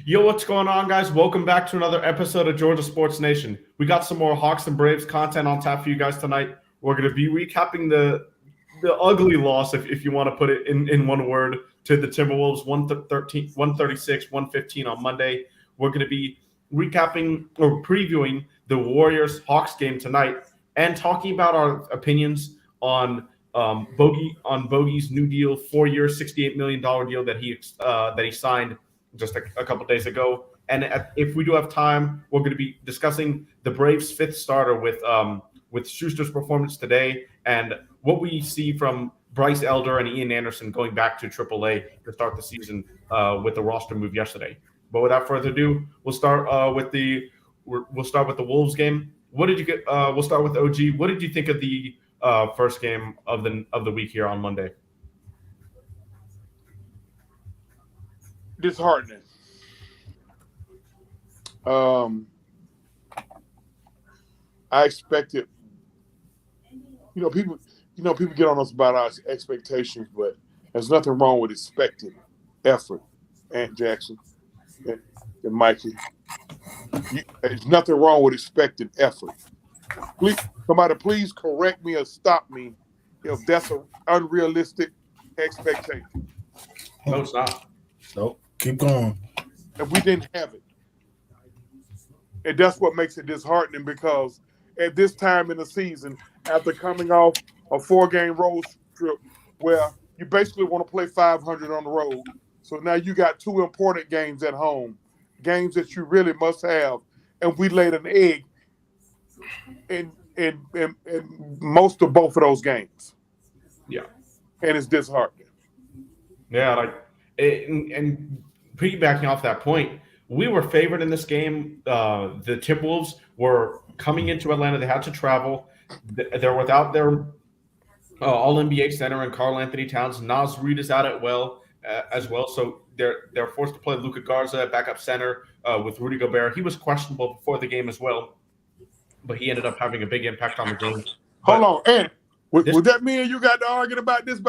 Yo, what's going on, guys? Welcome back to another episode of Georgia Sports Nation. We got some more Hawks and Braves content on tap for you guys tonight. We're going to be recapping the ugly loss, if you want to put it in one word, to the Timberwolves, 136, 115 on Monday. We're going to be recapping or previewing the Warriors-Hawks game tonight and talking about our opinions on Bogey's new deal, 4-year, $68 million deal that he signed just a couple days ago. And if we do have time, we're going to be discussing the Braves' fifth starter with Schuster's performance today and what we see from Bryce Elder and Ian Anderson going back to AAA to start the season with the roster move yesterday. But without further ado, we'll start with the Wolves game. What did you get? We'll start with OG. What did you think of the first game of the week here on Monday? Disheartening. I expected, people get on us about our expectations, but there's nothing wrong with expecting effort, Aunt Jackson and Mikey. There's nothing wrong with expecting effort. Somebody please correct me or stop me if that's an unrealistic expectation. No, it's not. Nope. Keep going. And we didn't have it. And that's what makes it disheartening, because at this time in the season, after coming off a 4-game road trip where you basically want to play 500 on the road, so now you got 2 important games at home, games that you really must have, and we laid an egg in most of both of those games. Yeah. And it's disheartening. Yeah, and piggybacking off that point, we were favored in this game. The Timberwolves were coming into Atlanta. They had to travel. They're without their All-NBA center and Karl Anthony Towns. Naz Reid is out as well. So they're forced to play Luka Garza at backup center with Rudy Gobert. He was questionable before the game as well, but he ended up having a big impact on the game. Hold on, and would that mean you got to argue about this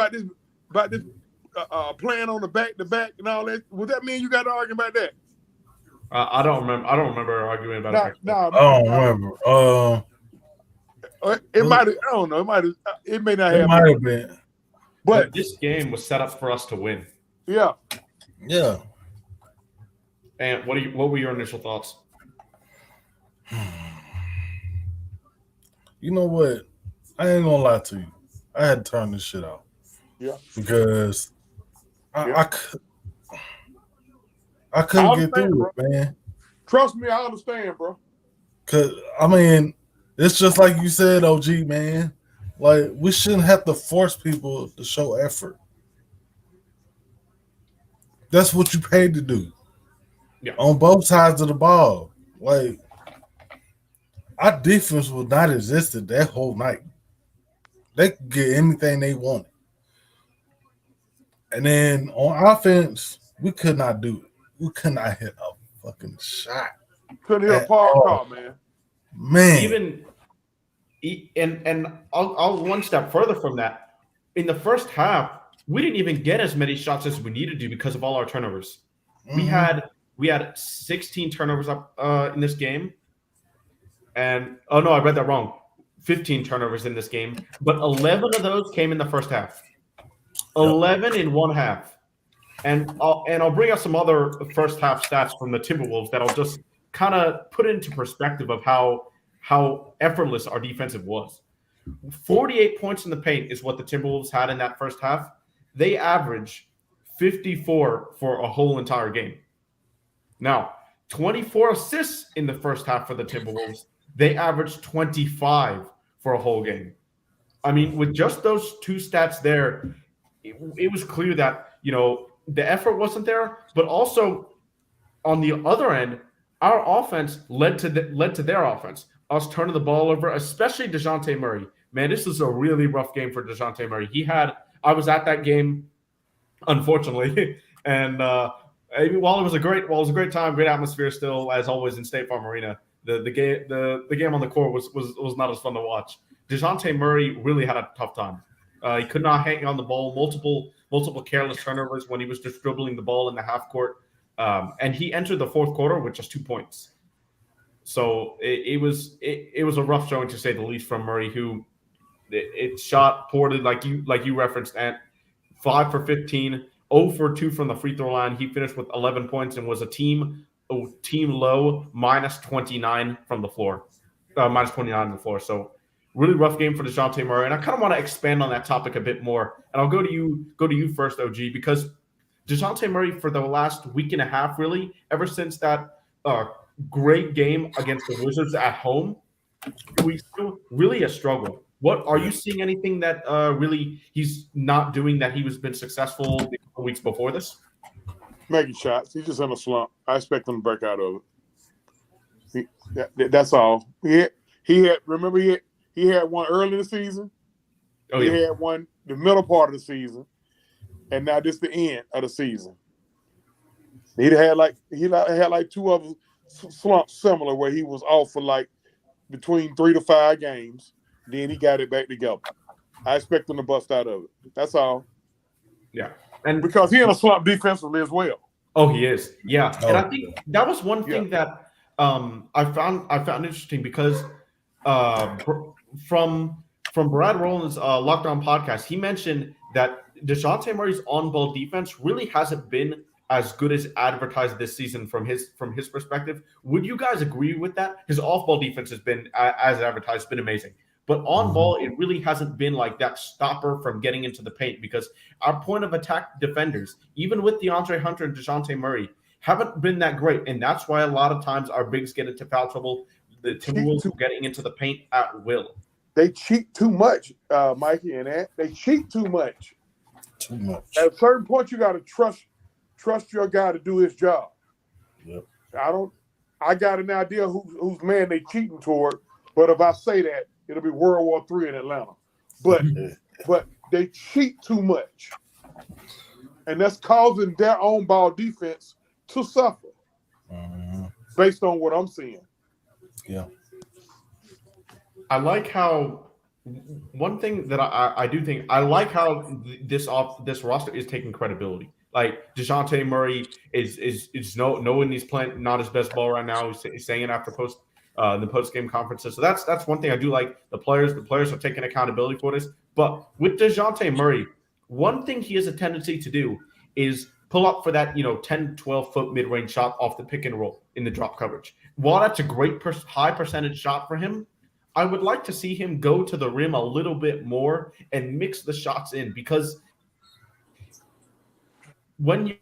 playing on the back-to-back and all that? Would that mean you got to argue about that? I don't remember arguing about it. No, I don't remember. It might have. I don't know. It may not have. It might have been. But this game was set up for us to win. Yeah. Yeah. And what were your initial thoughts? You know what? I ain't gonna lie to you. I had to turn this shit off. Yeah. Because I couldn't get through bro. it, man. Trust me, I understand, bro. Cause it's just like you said, OG, man. Like, we shouldn't have to force people to show effort. That's what you paid to do. Yeah. On both sides of the ball. Like, our defense was not existed that whole night. They could get anything they wanted. And then on offense, we could not do it. We could not hit a fucking shot. Couldn't hit a par call, man. Man. And I'll one step further from that. In the first half, we didn't even get as many shots as we needed to because of all our turnovers. Mm-hmm. We had 16 turnovers up in this game. And oh no, I read that wrong. 15 turnovers in this game, but 11 of those came in the first half. 11 in one half. And I'll bring up some other first half stats from the Timberwolves that'll just kind of put it into perspective of how effortless our defensive was. 48 points in the paint is what the Timberwolves had in that first half. They average 54 for a whole entire game. Now, 24 assists in the first half for the Timberwolves. They averaged 25 for a whole game. I mean, with just those two stats there, it was clear that, the effort wasn't there, but also on the other end, our offense led to their offense. Us turning the ball over, especially DeJounte Murray. Man, this was a really rough game for DeJounte Murray. I was at that game, unfortunately, and while it was a great time, great atmosphere still, as always in State Farm Arena, the game on the court was not as fun to watch. DeJounte Murray really had a tough time. He could not hang on the ball. Multiple careless turnovers when he was just dribbling the ball in the half court. and he entered the fourth quarter with just 2 points. So it was a rough showing to say the least from Murray, who it shot poorly, like you referenced, at 5 for 15, 0 for 2 from the free throw line. He finished with 11 points and was a team low minus 29 from the floor, minus 29 on the floor. So really rough game for DeJounte Murray. And I kind of want to expand on that topic a bit more. And I'll go to you first, OG, because DeJounte Murray for the last week and a half, really, ever since that great game against the Wizards at home, we still really a struggle. What are you seeing anything that really he's not doing that he was been successful the couple weeks before this? Making shots. He's just in a slump. I expect him to break out of it. That's all. He had. Remember, he had one early in the season. Oh, he yeah. had one the middle part of the season, and now this the end of the season. He had like 2 other slumps similar where he was off for like between 3 to 5 games. Then he got it back together. I expect him to bust out of it. That's all. Yeah. And because he in a slump defensively as well. Oh, he is. Yeah. And I think that was one thing that I found interesting because from Brad Rowland's Lockdown podcast, he mentioned that DeJounte Murray's on-ball defense really hasn't been as good as advertised this season from his perspective. Would you guys agree with that? His off-ball defense has been, as advertised, been amazing. But on ball, it really hasn't been like that stopper from getting into the paint because our point of attack defenders, even with DeAndre Hunter and DeJounte Murray, haven't been that great. And that's why a lot of times our bigs get into foul trouble. The Timberwolves getting into the paint at will. They cheat too much, Mikey and Ant. They cheat too much. Too much. At a certain point, you got to trust your guy to do his job. Yep. I got an idea whose man they cheating toward, but if I say that, it'll be World War III in Atlanta. But they cheat too much. And that's causing their own ball defense to suffer. Based on what I'm seeing. Yeah. I like how one thing that I do think I like how this roster is taking credibility. Like DeJounte Murray is knowing he's playing not his best ball right now. He's saying it after the post game conferences. So that's one thing I do like. The players are taking accountability for this. But with DeJounte Murray, one thing he has a tendency to do is pull up for that 10, 12 foot mid range shot off the pick and roll in the drop coverage. While that's a great high percentage shot for him, I would like to see him go to the rim a little bit more and mix the shots in because when you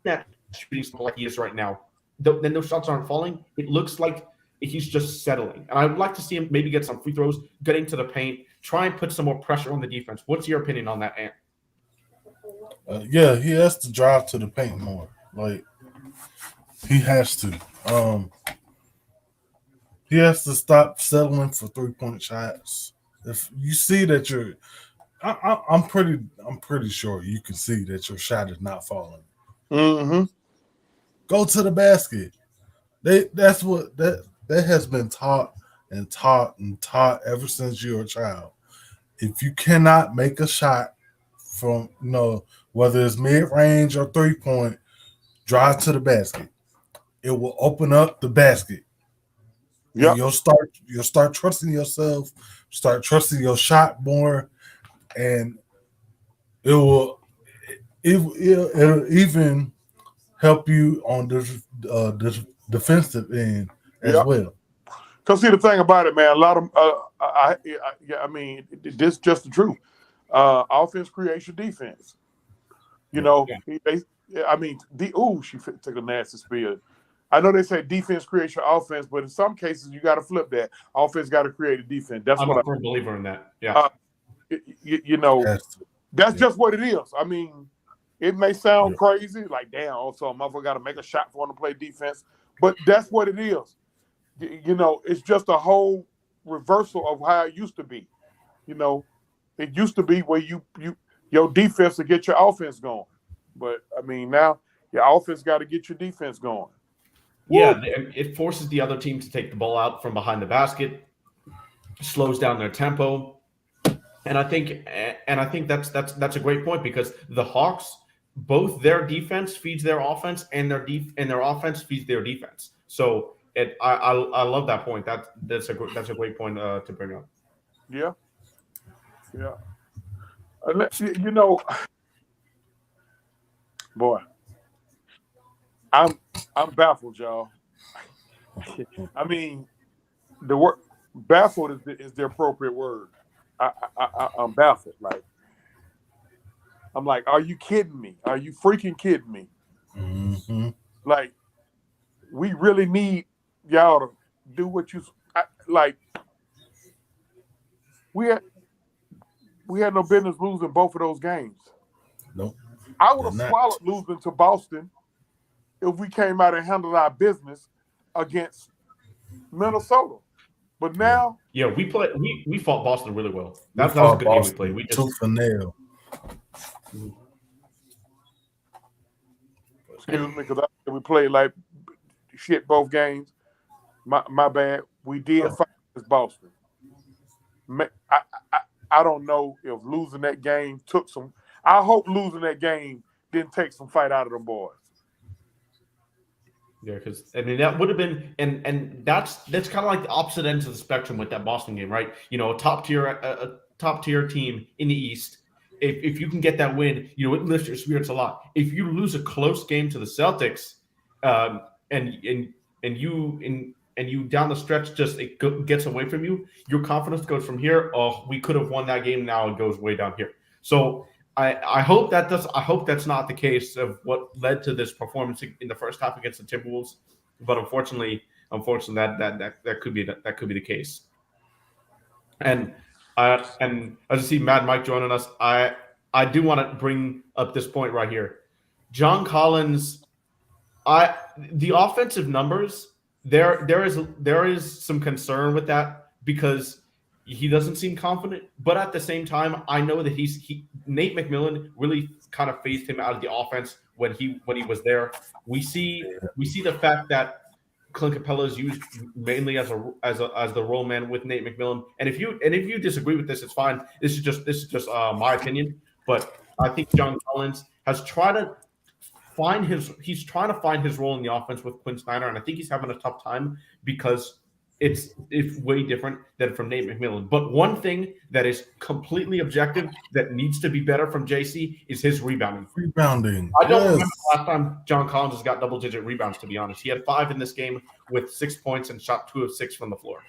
that shooting like he is right now, then those shots aren't falling. It looks like he's just settling. And I would like to see him maybe get some free throws, getting to the paint, try and put some more pressure on the defense. What's your opinion on that, Ant? Yeah, he has to drive to the paint more. Like he has to. He has to stop settling for 3-point shots. If you see that I'm pretty sure you can see that your shot is not falling. Mm-hmm. Go to the basket. That has been taught ever since you're a child. If you cannot make a shot from whether it's mid-range or 3-point, drive to the basket. It will open up the basket. Yeah, you'll start trusting yourself, start trusting your shot more, and it'll even help you on the defensive end as well. Because see the thing about it, man, a lot of I mean, this is just the truth. Offense creates your defense. She took a nasty spill. I know they say defense creates your offense, but in some cases you got to flip that. Offense got to create a defense. That's I'm what a firm believer in that. Yeah, that's just what it is. I mean, it may sound crazy, like damn, also a motherfucker got to make a shot for him to play defense, but that's what it is. It's just a whole reversal of how it used to be. It used to be where your defense to get your offense going, but I mean now your offense got to get your defense going. Yeah, it forces the other team to take the ball out from behind the basket, slows down their tempo, and I think that's a great point because the Hawks both their defense feeds their offense, and their offense feeds their defense. So I love that point. That's a great point to bring up. Yeah, yeah. You know, boy, I'm baffled, y'all. I mean, the word baffled is the appropriate word. I'm baffled. Like, I'm like, are you kidding me? Are you freaking kidding me? Mm-hmm. Like, we really need y'all to do what you like. We had no business losing both of those games. Nope. I would have swallowed losing to Boston if we came out and handled our business against Minnesota. But now, we fought Boston really well. That was a good game we played. We just tooth and nail. Excuse me, because we played like shit both games. My bad. We did fight against Boston. I don't know if losing that game took some. I hope losing that game didn't take some fight out of them boys. Yeah, because I mean that would have been, and that's kind of like the opposite ends of the spectrum with that Boston game, right? You know, a top tier team in the East. If you can get that win, you know, it lifts your spirits a lot. If you lose a close game to the Celtics, and you down the stretch just gets away from you, your confidence goes from here. Oh, we could have won that game. Now it goes way down here. So I hope that's not the case of what led to this performance in the first half against the Timberwolves. But unfortunately, that could be the case. And as you see, Mad Mike joining us, I do want to bring up this point right here. John Collins, the offensive numbers, there is some concern with that because he doesn't seem confident. But at the same time, I know that Nate McMillan really kind of phased him out of the offense when he was there. We see the fact that Clint Capella is used mainly as the role man with Nate McMillan. And if you disagree with this, it's fine. This is just my opinion. But I think John Collins has tried to find his role in the offense with Quinn Snyder, and I think he's having a tough time because it's way different than from Nate McMillan. But one thing that is completely objective that needs to be better from JC is his rebounding. I don't remember the last time John Collins has got double-digit rebounds, to be honest. He had 5 in this game with 6 points and shot 2 of 6 from the floor.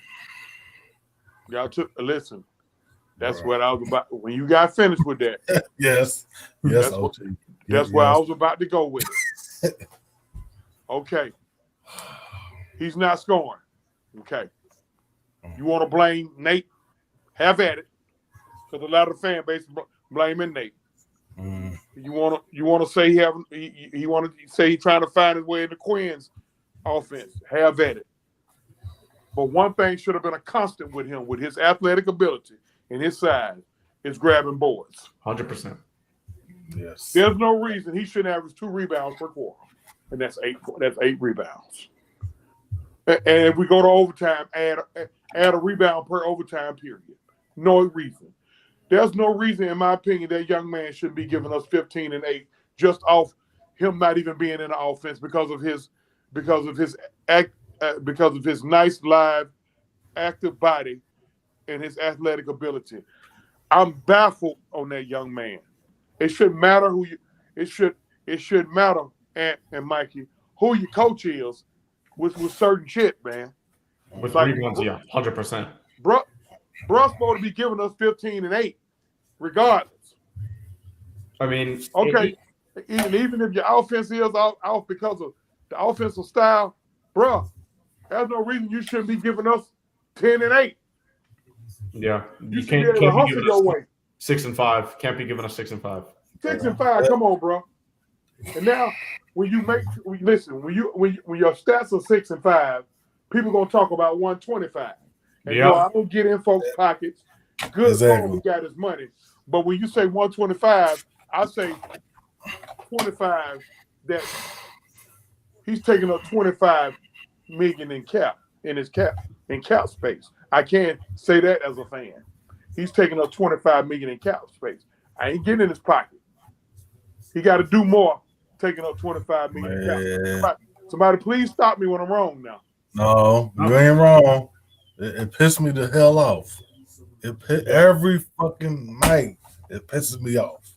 Y'all listen. That's what I was about. When you got finished with that. Yes. That's where I was about to go with it. Okay. He's not scoring. Okay. You want to blame Nate? Have at it. Because a lot of the fan base blaming Nate. You want to say he want to say he's trying to find his way into Quinn's offense. Have at it. But one thing should have been a constant with him, with his athletic ability and his size, is grabbing boards. 100%. Yes. There's no reason he shouldn't average 2 rebounds per quarter, and that's 8 rebounds. And if we go to overtime, add a rebound per overtime period. No reason. There's no reason, in my opinion, that young man should be giving us 15 and 8 just off him not even being in the offense because of his nice, live, active body and his athletic ability. I'm baffled on that young man. It shouldn't matter it should matter, and Mikey, who your coach is with certain shit, man. With rebounds, yeah, 100%. Bruh's supposed to be giving us 15 and 8, regardless. I mean, okay, even if your offense is off because of the offensive style, bruh, there's no reason you shouldn't be giving us 10 and 8. Yeah, you can't be hustle your way. 6 and 5. Can't be giving us 6 and 5. 6 and 5. Come on, bro. And now, when your stats are 6 and 5, people gonna talk about 125. And I don't get in folks' pockets. Good he got his money. But when you say 125, I say 25. That he's taking up 25 million in cap space. I can't say that as a fan. He's taking up 25 million in cap space. I ain't getting in his pocket. He got to do more, taking up $25 million. Somebody please stop me when I'm wrong now. No, you ain't wrong. It pissed me the hell off. Every fucking night, it pisses me off.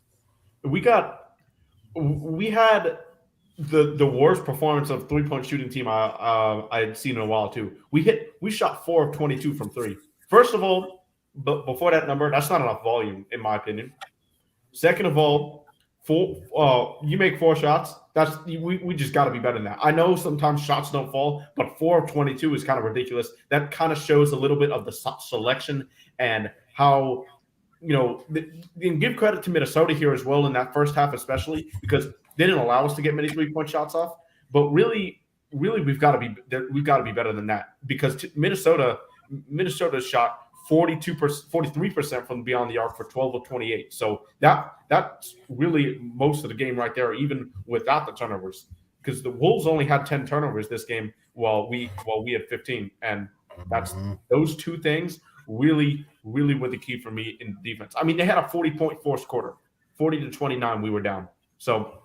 We had the worst performance of 3-point shooting team I had seen in a while too. We shot 4 of 22 from 3. First of all, before that number, that's not enough volume in my opinion. Second of all, you make 4 shots. We just got to be better than that. I know sometimes shots don't fall, but 4 of 22 is kind of ridiculous. That kind of shows a little bit of the selection and how, and give credit to Minnesota here as well in that first half, especially because they didn't allow us to get many 3-point shots off. But really, we've got to be better than that because Minnesota shot 43% from beyond the arc for 12 of 28. So that's really most of the game right there, even without the turnovers. Because the Wolves only had 10 turnovers this game, while we had 15, and that's those two things really were the key for me in defense. I mean, they had a 40-point fourth quarter, 40-29. We were down. So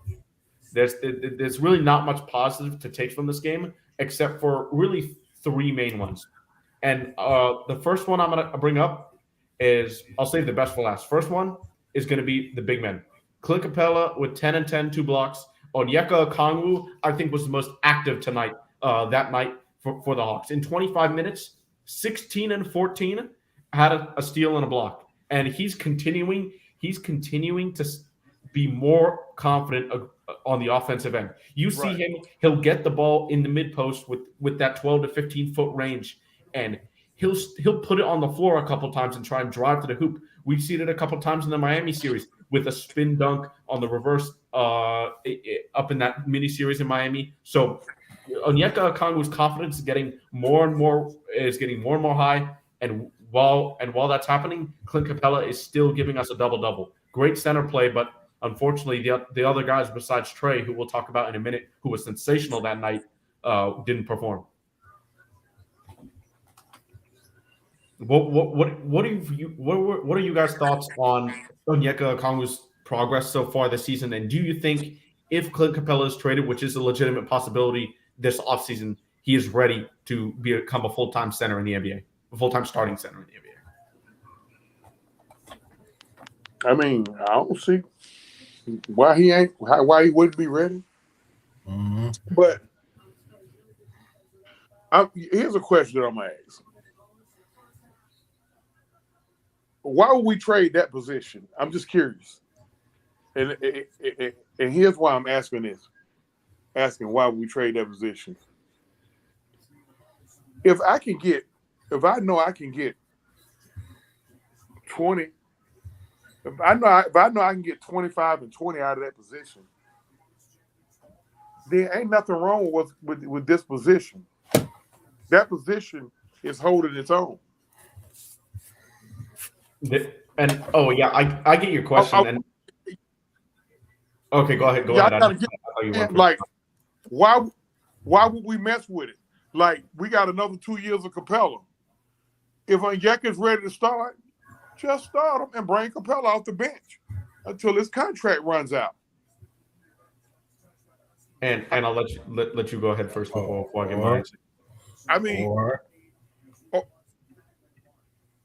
there's really not much positive to take from this game, except for really 3 main ones. And the first one I'm going to bring up is, I'll save the best for last. First one is going to be the big men. Clint Capella with 10 and 10, 2 blocks. Onyeka Okongwu, I think, was the most active that night for the Hawks. In 25 minutes, 16 and 14, had a steal and a block. And he's continuing to be more confident on the offensive end. You see him, he'll get the ball in the mid-post with that 12 to 15-foot range, and he'll put it on the floor a couple times and try and drive to the hoop. We've seen it a couple times in the Miami series with a spin dunk on the reverse up in that mini series in Miami. So Onyeka Okongwu's confidence is getting more and more high, and while that's happening, Clint Capella is still giving us a double-double. Great center play, but unfortunately the other guys besides Trey, who we'll talk about in a minute, who was sensational that night, didn't perform. What are you guys' thoughts on Onyeka Okongwu's progress so far this season? And do you think if Clint Capella is traded, which is a legitimate possibility this offseason, he is ready to become a full-time center in the NBA, a full-time starting center in the NBA? I mean, I don't see why he wouldn't be ready. Mm-hmm. But here's a question that I'm gonna ask. Why would we trade that position? I'm just curious. And here's why I'm asking this. Asking why would we trade that position? If I know I can get 20, if I know I can get 25 and 20 out of that position, there ain't nothing wrong with this position. That position is holding its own. And I get your question. Okay, go ahead. Why would we mess with it? Like, we got another 2 years of Capella. If Onyeka's ready to start, just start him and bring Capella off the bench until his contract runs out. And I'll let you go ahead first before I get my answer. I mean,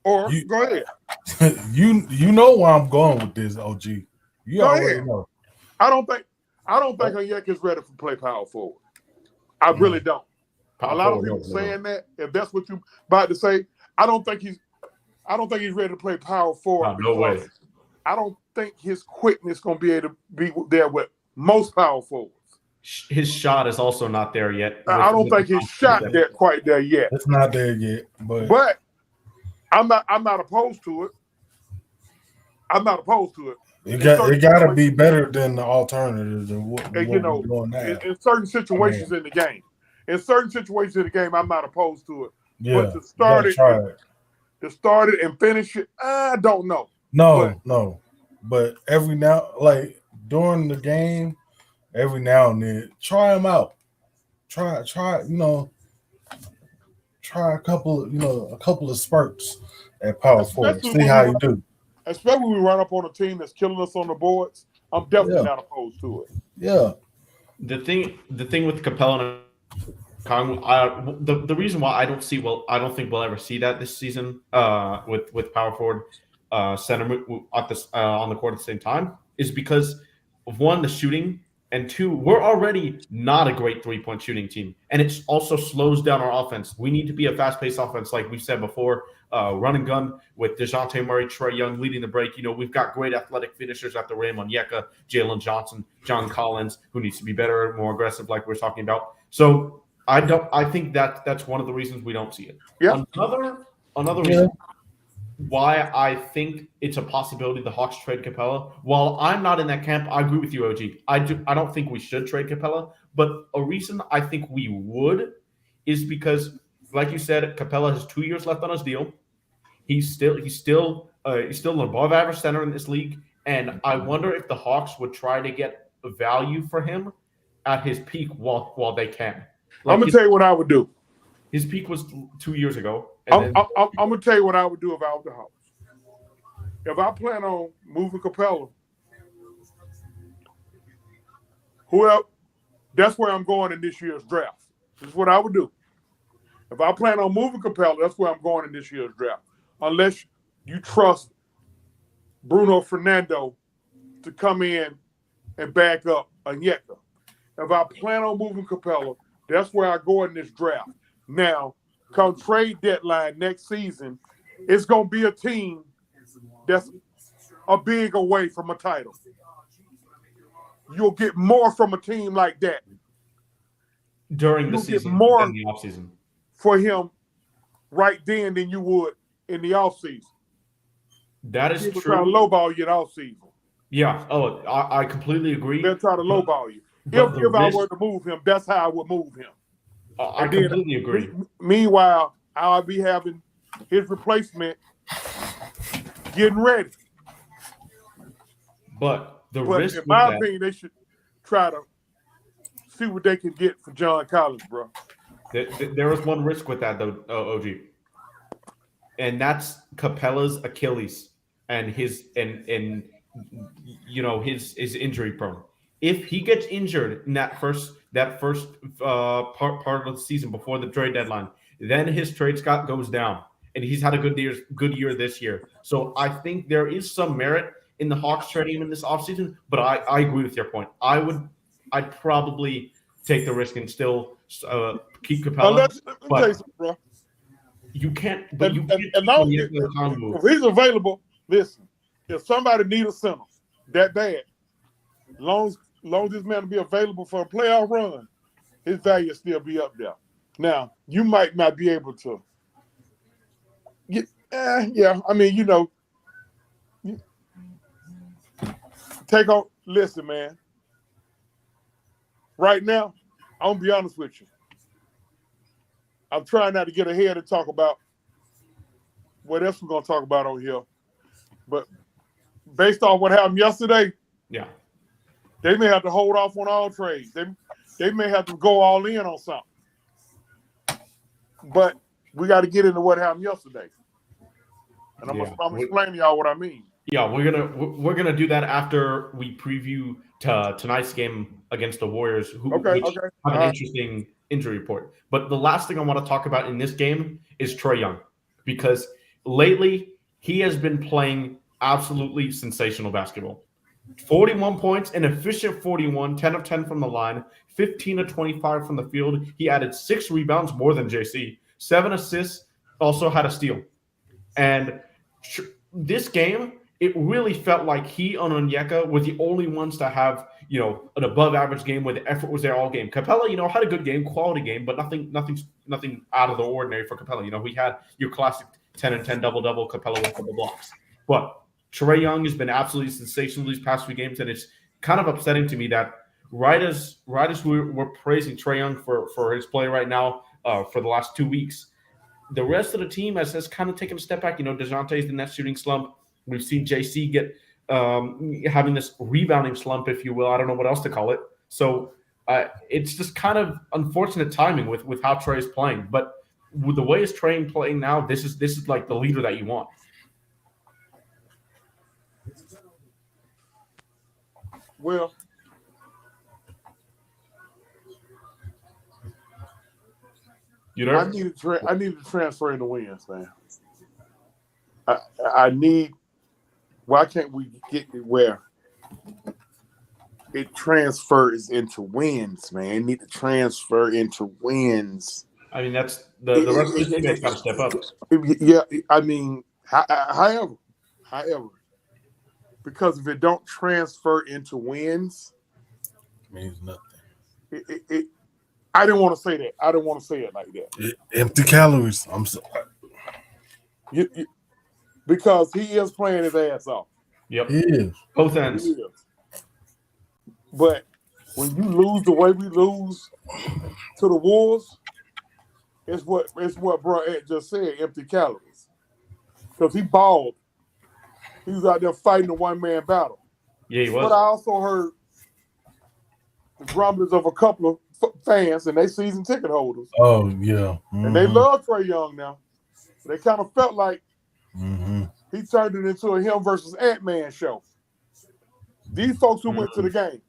go ahead. You know where I'm going with this, OG. You already know. I don't think Onyeka's ready to play power forward. I really don't. A lot of people saying that. If that's what you about to say, I don't think he's ready to play power forward. No way. I don't think his quickness is going to be able to be there with most power forwards. His shot is also not there yet. I don't think his shot quite there yet. It's not there yet, but I'm not opposed to it. It got to be better than the alternatives and what we're doing now. In certain situations in the game. I'm not opposed to it. Yeah, but to start it and finish it, I don't know. No. But every now, like during the game, every now and then, try them out. Try a couple of spurts at power forward. See how you do. Especially when we run up on a team that's killing us on the boards. I'm definitely not opposed to it. Yeah. The thing with Capella and Kong, the reason why I don't think we'll ever see that this season with power forward center at this on the court at the same time is because of one, the shooting, and two, we're already not a great 3-point shooting team, and it also slows down our offense. We need to be a fast-paced offense, like we've said before. Run and gun with DeJounte Murray, Trae Young leading the break. We've got great athletic finishers at the rim on Onyeka, Jalen Johnson, John Collins, who needs to be better, more aggressive, like we're talking about. So I think that's one of the reasons we don't see it. Yeah. Another reason why I think it's a possibility the Hawks trade Capella. While I'm not in that camp, I agree with you, OG. I don't think we should trade Capella, but a reason I think we would is because, like you said, Capella has 2 years left on his deal. He's still an above average center in this league, and I wonder if the Hawks would try to get value for him at his peak while they can. I'm gonna tell you what I would do. His peak was 2 years ago. I'm gonna tell you what I would do if I was the Hawks. If I plan on moving Capella, that's where I'm going in this year's draft. This is what I would do. If I plan on moving Capella, that's where I'm going in this year's draft. Unless you trust Bruno Fernando to come in and back up Onyeka. If I plan on moving Capella, that's where I go in this draft. Now, come trade deadline next season, it's going to be a team that's a big away from a title. You'll get more from a team like that during the season, more in the offseason for him right then than you would in the offseason. That is People true. try to lowball you in offseason. Yeah. Oh, I completely agree. They'll try to lowball you. If I were to move him, that's how I would move him. I completely agree. Meanwhile, I'll be having his replacement getting ready. But risk in my opinion, they should try to see what they can get for John Collins, bro. There is one risk with that, though, OG. And that's Capella's Achilles and his injury prone. If he gets injured in that first part of the season before the trade deadline, then his trade stock goes down, and he's had a good year this year. So I think there is some merit in the Hawks trading him in this offseason, but I agree with your point. I'd probably take the risk and still keep Capella. Let me tell you something, bro. You can't. If he's available, listen. If somebody needs a center that bad, long as this man will be available for a playoff run, his value will still be up there. Now, you might not be able to. Take on. Listen, man. Right now, I'm gonna be honest with you. I'm trying not to get ahead and talk about what else we're gonna talk about on here, but based on what happened yesterday, yeah, they may have to hold off on all trades. They may have to go all in on something. But we got to get into what happened yesterday, and I'm explaining to y'all what I mean. Yeah, we're gonna do that after we preview tonight's game against the Warriors, who have an interesting injury report. But the last thing I want to talk about in this game is Trae Young, because lately he has been playing absolutely sensational basketball. 41 points, an efficient 41, 10 of 10 from the line, 15 of 25 from the field. He added 6 rebounds, more than JC, 7 assists, also had a steal. And this game, it really felt like he and Onyeka were the only ones to have, an above average game where the effort was there all game. Capella, had a good game, quality game, but nothing out of the ordinary for Capella. We had your classic 10 and 10 double-double, Capella with double blocks. But Trae Young has been absolutely sensational these past few games, and it's kind of upsetting to me that right as we're praising Trae Young for his play right now for the last 2 weeks, the rest of the team has kind of taken a step back. DeJounte's in that shooting slump. We've seen JC get having this rebounding slump, if you will. I don't know what else to call it. So it's just kind of unfortunate timing with how Trae is playing. But with the way Trae playing now, this is like the leader that you want. Well, You know, I need to transfer into wins, man. I need. Why can't we get it where it transfers into wins, man? It need to transfer into wins. I mean, that's the rest of the teammates got to step up. Yeah, I mean, however, because if it don't transfer into wins, It means nothing. I didn't want to say that. I didn't want to say it like that. Empty calories. I'm sorry. Because he is playing his ass off. Yep. He is. Both ends. He is. But when you lose the way we lose to the Wolves, it's what bro Ed just said, empty calories. Because he balled. He was out there fighting a one-man battle. Yeah, he was. But I also heard the grumblings of a couple of fans and they season ticket holders. Oh, yeah. Mm-hmm. And they love Trae Young now. They kind of felt like he turned it into a him versus Ant-Man show. These folks who went to the game.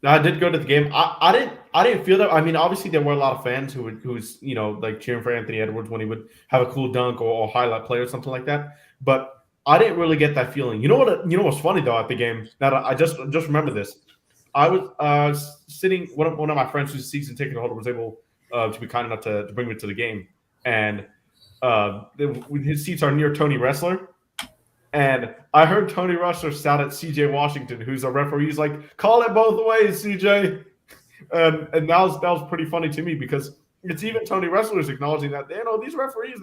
I did go to the game. I didn't feel that. I mean, obviously there were a lot of fans who's like cheering for Anthony Edwards when he would have a cool dunk or highlight play or something like that. But I didn't really get that feeling. You know what's funny though at the game? That I just remember this. I was sitting. One of my friends who's a season ticket holder was able to be kind enough to bring me to the game, and his seats are near Tony Wrestler. And I heard Tony Wrestler shout at CJ Washington, who's a referee. He's like, "Call it both ways, CJ." And that was pretty funny to me because it's even Tony Wrestler's acknowledging that these referees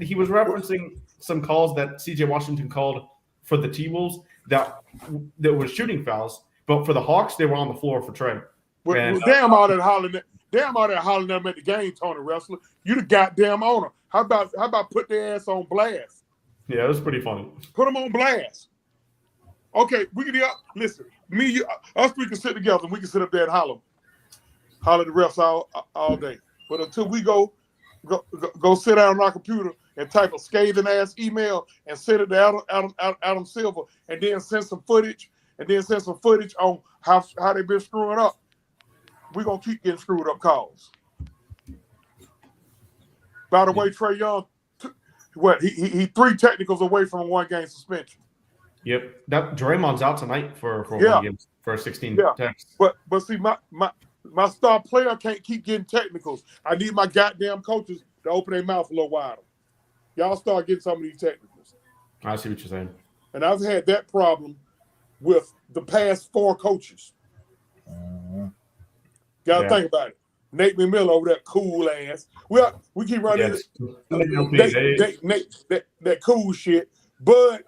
he was referencing some calls that CJ Washington called for the T-Wolves that were shooting fouls, but for the Hawks they were on the floor for Trae. Damn all that hollering at them at the game, Tony Wrestler. You the goddamn owner. How about put their ass on blast? Yeah, it was pretty funny. Put them on blast. Okay, we can listen. Us three can sit together and we can sit up there and holler at the refs all day. But until we go sit down on our computer and type a scathing ass email and send it to Adam Silver and then send some footage on how they've been screwing up, we're gonna keep getting screwed up calls. By the way, Trae Young, he 3 technicals away from a 1-game suspension. Yep, that Draymond's out tonight for 1 game for 16 attempts. But see, my star player can't keep getting technicals. I need my goddamn coaches to open their mouth a little wider. Y'all start getting some of these technicals. I see what you're saying. And I've had that problem with the past 4 coaches. Gotta think about it. Nate McMillan over that cool ass. We keep running that cool shit. Bud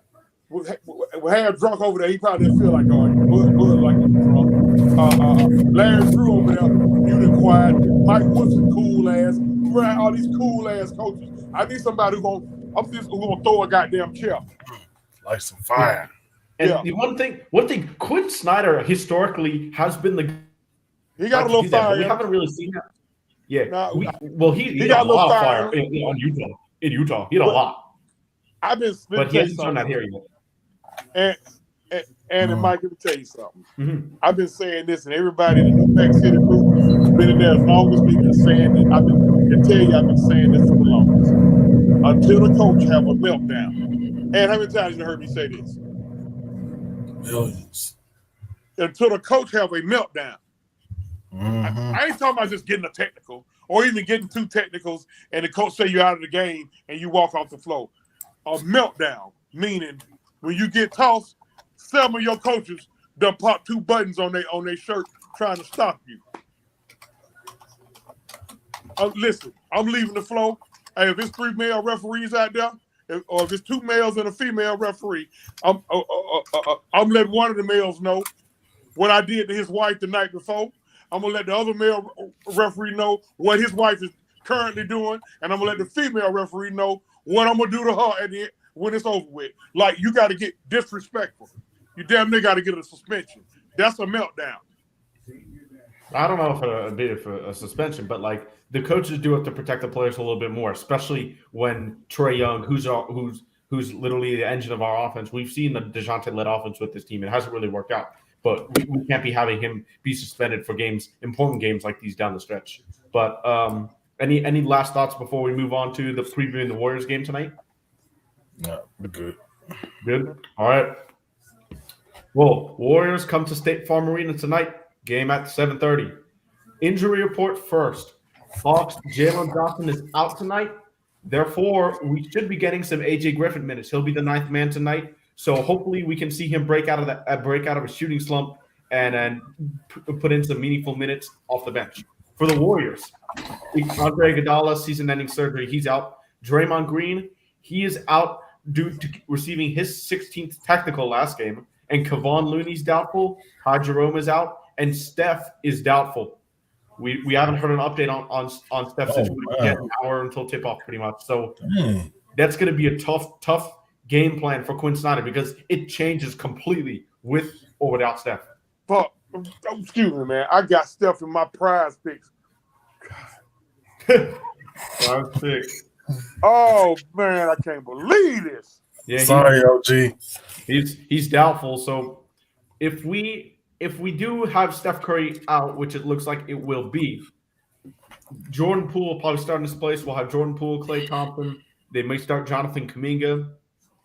was half drunk over there. He probably didn't feel like going. Bud like drunk. Larry Drew over there, muted and quiet. Mike Woodson, cool ass. We ran all these cool ass coaches. I need somebody who's gonna throw a goddamn chair. Like some fire. And the one thing, Quinn Snyder historically has been he got a little fire. We haven't really seen that. Yeah. He got a lot of fire in Utah. In Utah, he had a lot. I've been, but he hasn't turned that here yet. And Mike, let me tell you something. Mm-hmm. I've been saying this, and everybody in the New Mexico City group has been in there as long as we've been saying it. I've been saying this for the longest. Until the coach have a meltdown. And how many times you heard me say this? Millions. Until the coach have a meltdown. Mm-hmm. I ain't talking about just getting a technical or even getting 2 technicals and the coach say you're out of the game and you walk off the floor. A meltdown, meaning when you get tossed, some of your coaches done pop 2 buttons on their shirt trying to stop you. Listen, I'm leaving the floor. Hey, if it's 3 male referees out there, or if it's 2 males and a female referee, I'm letting one of the males know what I did to his wife the night before. I'm going to let the other male referee know what his wife is currently doing, and I'm going to let the female referee know what I'm going to do to her at the end when it's over with. Like, you got to get disrespectful. You damn near got to get a suspension. That's a meltdown. I don't know if it'd be for a suspension, but like the coaches do have to protect the players a little bit more, especially when Trae Young, who's who's literally the engine of our offense. We've seen the DeJounte-led offense with this team. It hasn't really worked out. But we can't be having him be suspended for important games like these down the stretch. But any last thoughts before we move on to the previewing the Warriors game tonight? No, we're good. Good. All right. Well, Warriors come to State Farm Arena tonight. Game at 7:30. Injury report first. Hawks Jalen Johnson is out tonight. Therefore, we should be getting some AJ Griffin minutes. He'll be the 9th man tonight. So hopefully we can see him break out of a shooting slump and put in some meaningful minutes off the bench. For the Warriors, Andre Iguodala, season-ending surgery, he's out. Draymond Green, he is out due to receiving his 16th technical last game. And Kevon Looney's doubtful. Ty Jerome is out. And Steph is doubtful. We haven't heard an update on Steph's situation yet. An hour until tip-off, pretty much. So that's going to be a tough game plan for Quinn Snyder because it changes completely with or without Steph. Fuck. Excuse me, man. I got Steph in my prize picks. Prize pick. Oh, man, I can't believe this. Yeah, sorry, OG. He's doubtful. So if we do have Steph Curry out, which it looks like it will be, Jordan Poole will probably start in his place. We'll have Jordan Poole, Klay Thompson. They may start Jonathan Kuminga.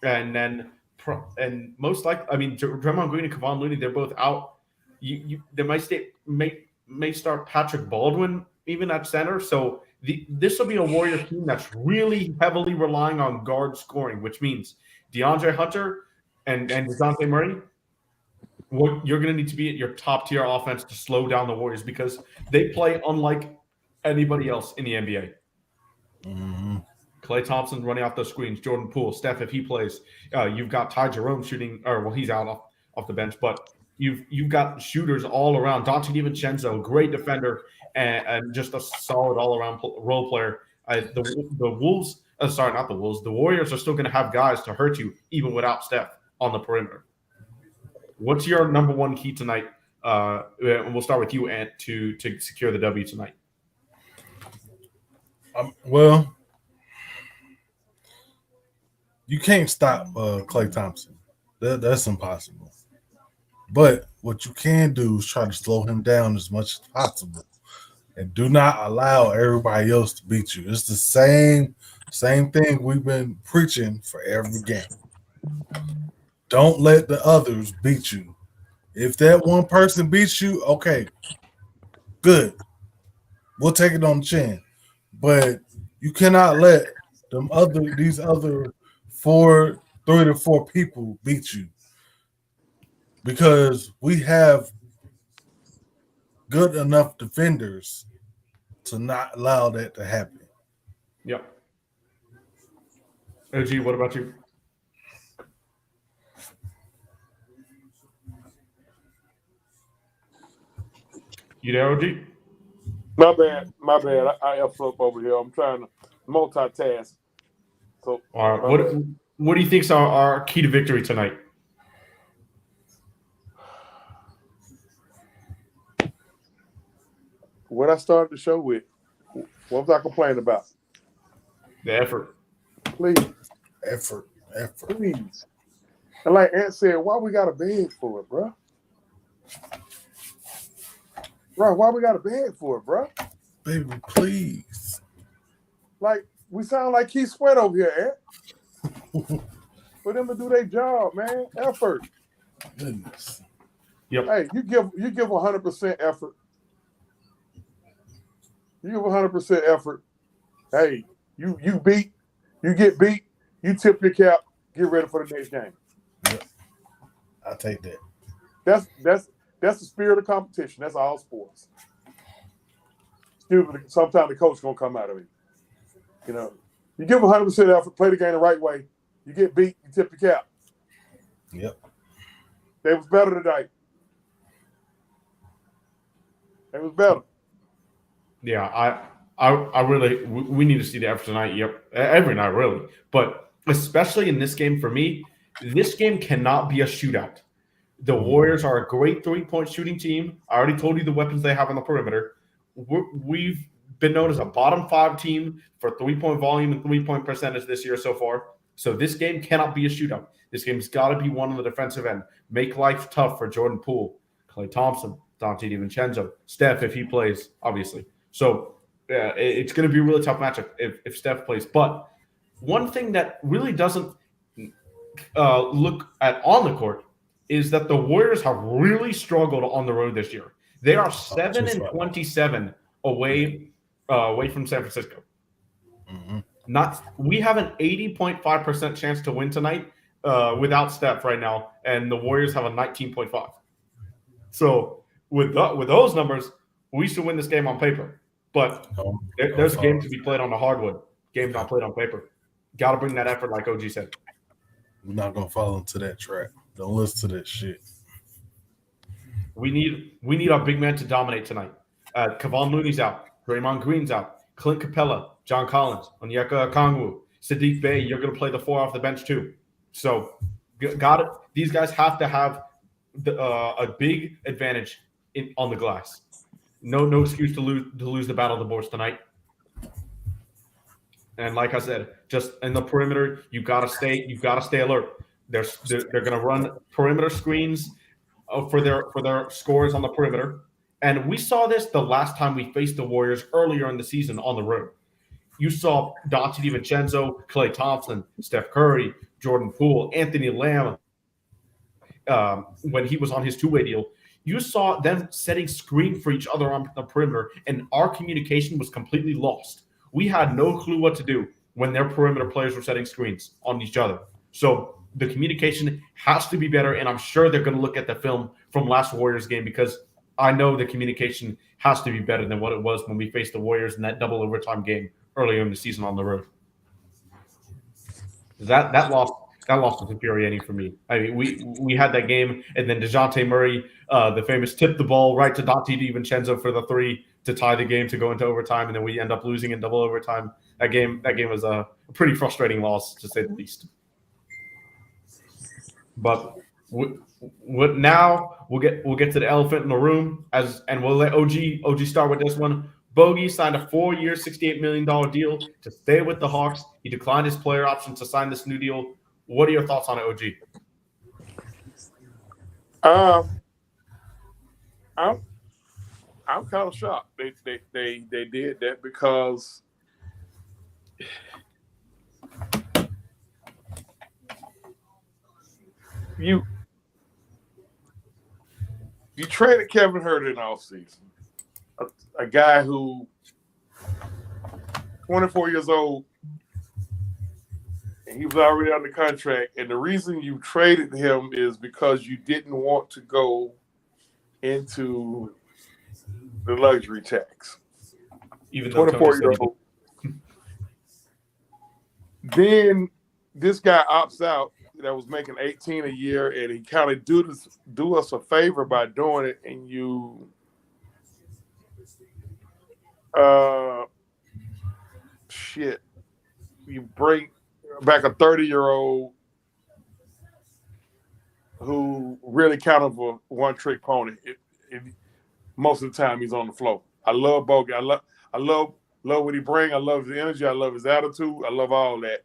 And most likely, I mean, Draymond Green and Kevon Looney, they're both out. They may start Patrick Baldwin even at center. So this will be a Warrior team that's really heavily relying on guard scoring, which means DeAndre Hunter and DeJounte Murray. You're going to need to be at your top tier offense to slow down the Warriors because they play unlike anybody else in the NBA. Mm-hmm. Klay Thompson running off those screens, Jordan Poole, Steph if he plays. You've got Ty Jerome shooting, he's out off the bench, but you've got shooters all around. Dante DiVincenzo, great defender and just a solid all around role player. The Wolves, not the Wolves. The Warriors are still going to have guys to hurt you even without Steph on the perimeter. What's your number one key tonight? And we'll start with you, Ant, to secure the W tonight. Well, you can't stop Klay Thompson. That's impossible. But what you can do is try to slow him down as much as possible. And do not allow everybody else to beat you. It's the same thing we've been preaching for every game. Don't let the others beat you. If that one person beats you, okay, good. We'll take it on the chin. But you cannot let these other 3 to 4 people beat you. Because we have good enough defenders to not allow that to happen. Yep. OG, what about you? You there, OG? My bad. I F up over here. I'm trying to multitask. So, all right. What do you think's our key to victory tonight? What I started the show with, what was I complaining about? The effort. Please. Effort. Please. And like Ant said, why we got to beg for it, bro? Bro, why we got to beg for it, bro? Baby, please. Like, we sound like Keith Sweat over here, Ant. For them to do their job, man. Effort. Goodness. Yep. Hey, you give 100% effort. You give 100% effort. Hey, you get beat, you tip your cap, get ready for the next game. Yep. I'll take that. That's the spirit of competition. That's all sports. Stupid. Sometimes the coach gonna come out of it. You know, you give 100% effort, play the game the right way. You get beat, you tip your cap. Yep. They was better tonight. They was better. Yeah, I really we need to see the effort tonight. Yep, every night really, but especially in this game for me, this game cannot be a shootout. The Warriors are a great 3-point shooting team. I already told you the weapons they have on the perimeter. We've been known as a bottom 5 team for 3-point volume and 3-point percentage this year so far. So this game cannot be a shootout. This game's got to be one on the defensive end. Make life tough for Jordan Poole, Klay Thompson, Dante DiVincenzo, Steph if he plays, obviously. So it's going to be a really tough matchup if Steph plays. But one thing that really doesn't look at on the court is that the Warriors have really struggled on the road this year. They are 7-27 away from San Francisco. We have an 80.5% chance to win tonight without Steph right now, and the Warriors have a 19.5. So with those numbers, we should win this game on paper. But there's a game to be played on the hardwood. Game's not played on paper. Got to bring that effort, like OG said. We're not gonna fall into that trap. Don't listen to that shit. We need our big man to dominate tonight. Kevon Looney's out. Draymond Green's out. Clint Capella, John Collins, Onyeka Okongwu, Sadiq Bey. You're going to play the 4 off the bench too. So, got it. These guys have to have a big advantage on the glass. No excuse to lose the battle of the boards tonight. And like I said, just in the perimeter, you got to stay alert. They're going to run perimeter screens for their scores on the perimeter. And we saw this the last time we faced the Warriors earlier in the season on the road. You saw Dante DiVincenzo, Klay Thompson, Steph Curry, Jordan Poole, Anthony Lamb when he was on his two-way deal. You saw them setting screen for each other on the perimeter, and our communication was completely lost. We had no clue what to do when their perimeter players were setting screens on each other. So the communication has to be better, and I'm sure they're going to look at the film from last Warriors game because I know the communication has to be better than what it was when we faced the Warriors in that double overtime game earlier in the season on the road. That loss was infuriating for me. I mean, we had that game, and then DeJounte Murray, the famous tip the ball right to Dante DiVincenzo for the 3 to tie the game to go into overtime, and then we end up losing in double overtime. That game was a pretty frustrating loss, to say the least. But now we'll get to the elephant in the room and we'll let OG start with this one. Bogey signed a 4-year, $68 million deal to stay with the Hawks. He declined his player option to sign this new deal. What are your thoughts on it, OG? I'm kind of shocked they did that because you traded Kevin Huerter in the offseason, a guy who 24 years old, and he was already under contract. And the reason you traded him is because you didn't want to go into the luxury tax. Even 24-year-old. Then this guy opts out that was making 18 a year, and he kind of do us a favor by doing it, and you you bring back a 30-year-old who really kind of a one-trick pony. Most of the time he's on the floor. I love Bogey. I love what he brings. I love his energy. I love his attitude. I love all that.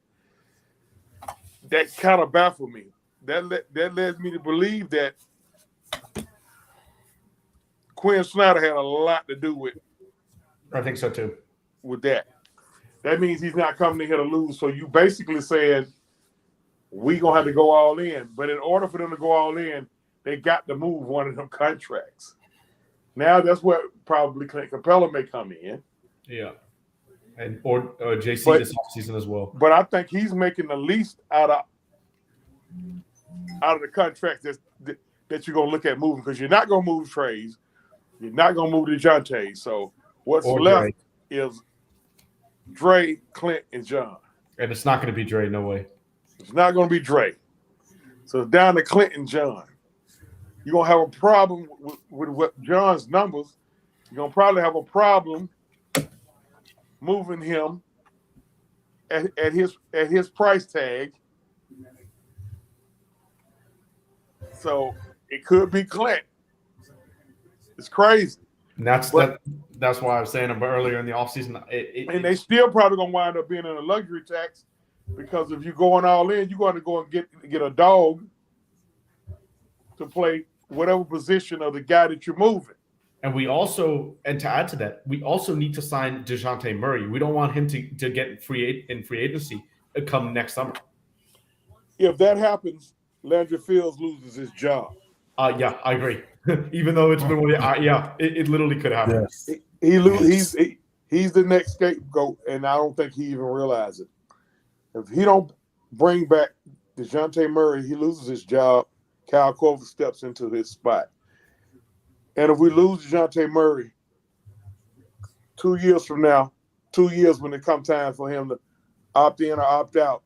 That kind of baffled me. That led me to believe that Quinn Snyder had a lot to do with. I think so too. With that, that means he's not coming in here to lose. So you basically said we gonna have to go all in. But in order for them to go all in, they got to move one of them contracts. Now that's where probably Clint Capella may come in. Yeah. And or JC this offseason as well. But I think he's making the least out of the contracts that you're gonna look at moving, because you're not gonna move Trays, you're not gonna move DeJounte. So what's left is Dre, Clint, and John. And it's not gonna be Dre, no way. It's not gonna be Dre. So it's down to Clint and John. You're gonna have a problem with what John's numbers. You're gonna probably have a problem moving him at his price tag. So it could be Clint. It's crazy. And that's why I was saying earlier in the offseason. And they still probably gonna wind up being in a luxury tax Because if you're going all in, you're going to go and get a dog to play whatever position of the guy that you're moving. And we also, and to add to that, we also need to sign DeJounte Murray. We don't want him to get free agency come next summer. If that happens, Landry Fields loses his job. Yeah, I agree. Even though it's been it literally could happen. Yes. He's the next scapegoat, and I don't think he even realizes it. If he don't bring back DeJounte Murray, he loses his job. Kyle Korver steps into his spot. And if we lose DeJounte Murray 2 years from now, 2 years when it comes time for him to opt in or opt out,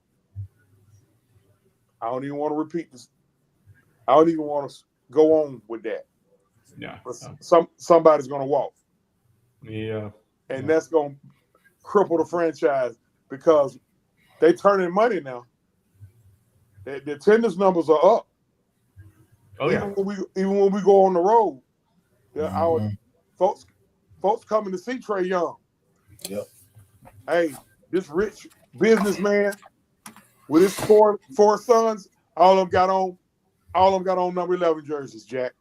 I don't even want to repeat this. I don't even want to go on with that. Yeah. Somebody's going to walk. Yeah. And that's going to cripple the franchise because they turning money now. The attendance numbers are up. Oh, yeah. Even when we go on the road, our folks coming to see Trae Young. Yep. Hey, this rich businessman with his four sons, all of them got on number 11 jerseys, Jack.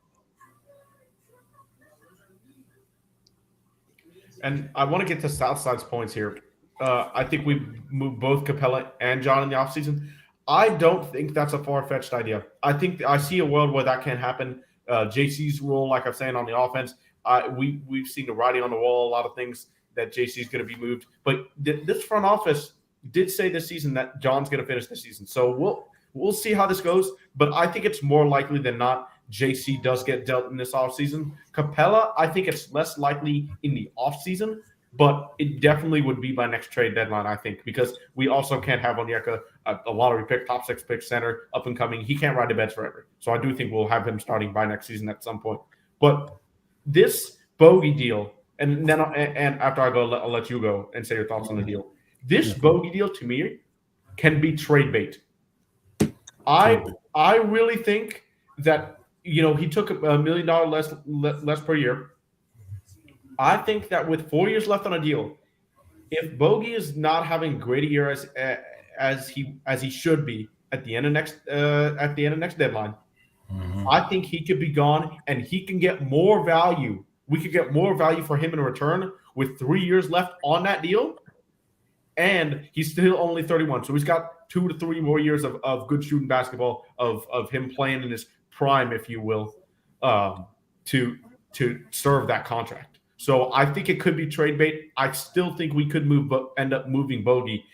And I want to get to Southside's points here. I think we moved both Capella and John in the offseason. I don't think that's a far-fetched idea. I see a world where that can happen. JC's role, like I'm saying, on the offense, we've seen the writing on the wall, a lot of things that JC's going to be moved. But this front office did say this season that John's going to finish this season. So we'll see how this goes. But I think it's more likely than not JC does get dealt in this offseason. Capella, I think it's less likely in the offseason, but it definitely would be by next trade deadline, I think, because we also can't have Onyeka, a lottery pick, top 6 pick center, up and coming. He can't ride the bench forever. So I do think we'll have him starting by next season at some point. But this Bogey deal, and then and after I go, I'll let you go and say your thoughts on the deal. This Bogey deal, to me, can be trade bait. I really think that, he took $1 million less per year. I think that with 4 years left on a deal, if Bogey is not having great a year as he should be at the end of next deadline, I think he could be gone and he can get more value. We could get more value for him in return with 3 years left on that deal, and he's still only 31, so he's got 2 to 3 more years of good shooting basketball of him playing in his prime, if you will, to serve that contract. So I think it could be trade bait. I still think we could end up moving Bogey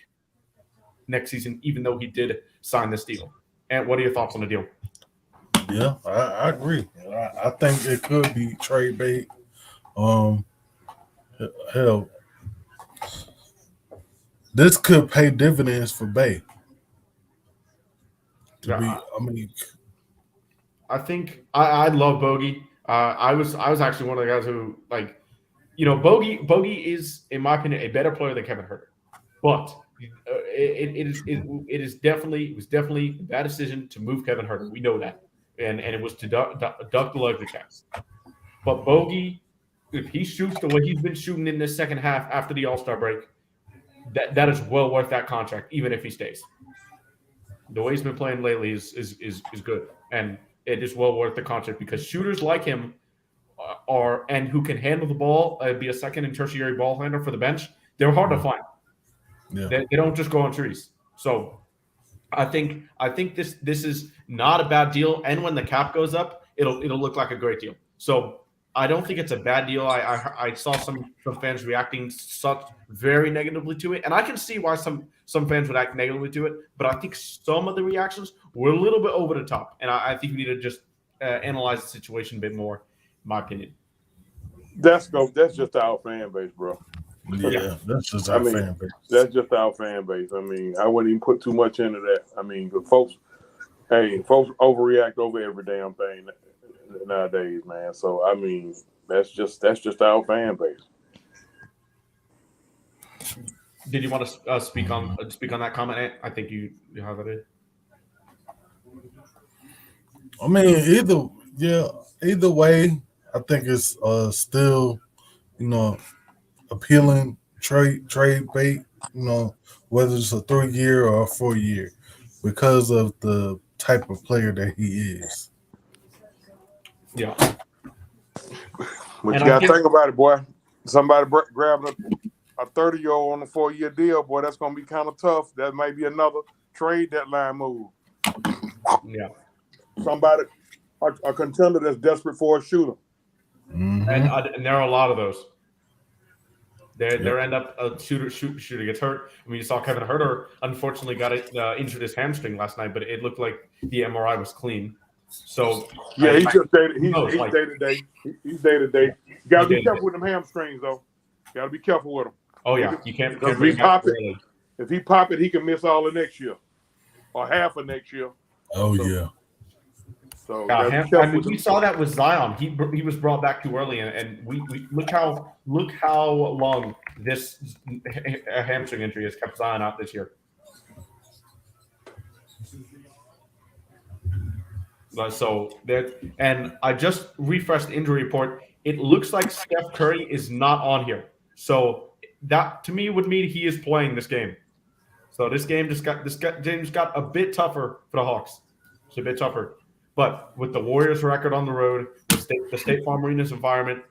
next season, even though he did sign this deal. And what are your thoughts on the deal? Yeah, I agree. I think it could be trade bait. Hell, this could pay dividends for Bay. I think I love Bogey. I was actually one of the guys who Bogey is, in my opinion, a better player than Kevin Huerter, but it was definitely a bad decision to move Kevin Huerter. We know that, and it was to duck the luxury tax. But Bogey, if he shoots the way he's been shooting in this second half after the All-Star break, that is well worth that contract, even if he stays. The way he's been playing lately is good, and it is well worth the contract because shooters like him and who can handle the ball, be a second and tertiary ball handler for the bench, they're hard to find. Yeah. They don't just go on trees. So I think this is not a bad deal, and when the cap goes up, it'll look like a great deal. So I don't think it's a bad deal. I saw some fans reacting very negatively to it, and I can see why some fans would act negatively to it. But I think some of the reactions were a little bit over the top, and I think we need to just analyze the situation a bit more, in my opinion. That's just our fan base, bro. Yeah, that's just our fan base. That's just our fan base. I mean, I wouldn't even put too much into that. I mean, folks overreact over every damn thing nowadays, man. So I mean, that's just our fan base. Did you want to speak on that comment, Ant? I think you have it. I mean, either way, I think it's still, appealing trade bait, whether it's a 3-year or a 4-year, because of the type of player that he is. Yeah. But you got to think about it, boy. Somebody grabbing a 30-year-old on a 4-year deal, boy, that's going to be kind of tough. That may be another trade deadline move. Yeah. Somebody, a contender that's desperate for a shooter. Mm-hmm. And there are a lot of those. There end up a shooter gets hurt. I mean, you saw Kevin Huerter unfortunately got injured his hamstring last night, but it looked like the MRI was clean. So yeah, he's day to day. He's day to day. You got to be careful with them hamstrings, though. You got to be careful with them. Oh yeah, you can't. Because if he pop it, he can miss all of next year or half of next year. Oh yeah. So I mean, we saw that with Zion. He was brought back too early, and we look how long this hamstring injury has kept Zion out this year. So that, and I just refreshed the injury report. It looks like Steph Curry is not on here. So that to me would mean he is playing this game. So this game got a bit tougher for the Hawks. It's a bit tougher. But with the Warriors' record on the road, the State Farm Arena's environment,